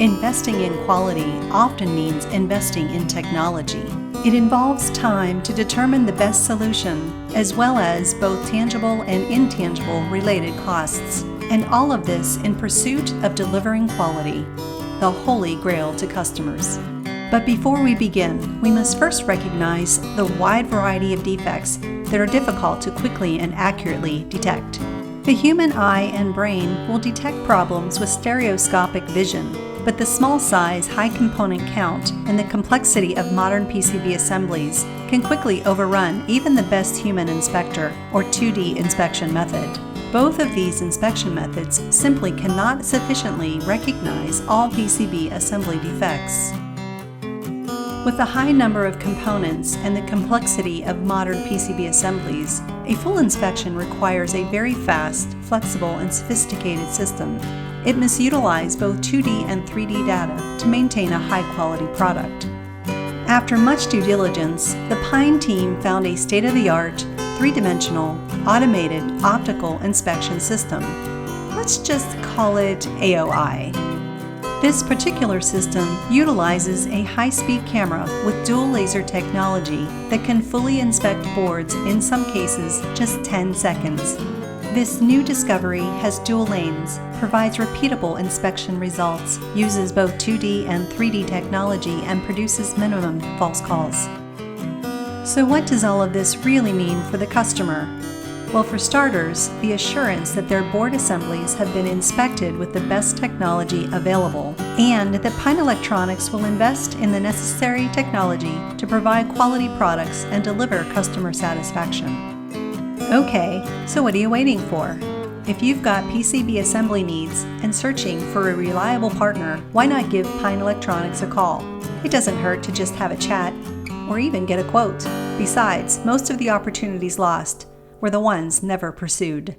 Investing in quality often means investing in technology. It involves time to determine the best solution, as well as both tangible and intangible related costs, and all of this in pursuit of delivering quality, the holy grail to customers. But before we begin, we must first recognize the wide variety of defects that are difficult to quickly and accurately detect. The human eye and brain will detect problems with stereoscopic vision, but the small size, high component count, and the complexity of modern PCB assemblies can quickly overrun even the best human inspector or 2D inspection method. Both of these inspection methods simply cannot sufficiently recognize all PCB assembly defects. With the high number of components and the complexity of modern PCB assemblies, a full inspection requires a very fast, flexible, and sophisticated system. It must utilize both 2D and 3D data to maintain a high-quality product. After much due diligence, the Pine team found a state-of-the-art, three-dimensional, automated optical inspection system. Let's just call it AOI. This particular system utilizes a high-speed camera with dual laser technology that can fully inspect boards, in some cases just 10 seconds. This new discovery has dual lanes, provides repeatable inspection results, uses both 2D and 3D technology, and produces minimum false calls. So what does all of this really mean for the customer? Well, for starters, the assurance that their board assemblies have been inspected with the best technology available, and that Pine Electronics will invest in the necessary technology to provide quality products and deliver customer satisfaction. Okay, so what are you waiting for? If you've got PCB assembly needs and searching for a reliable partner, why not give Pine Electronics a call? It doesn't hurt to just have a chat, or even get a quote. Besides, most of the opportunities lost were the ones never pursued.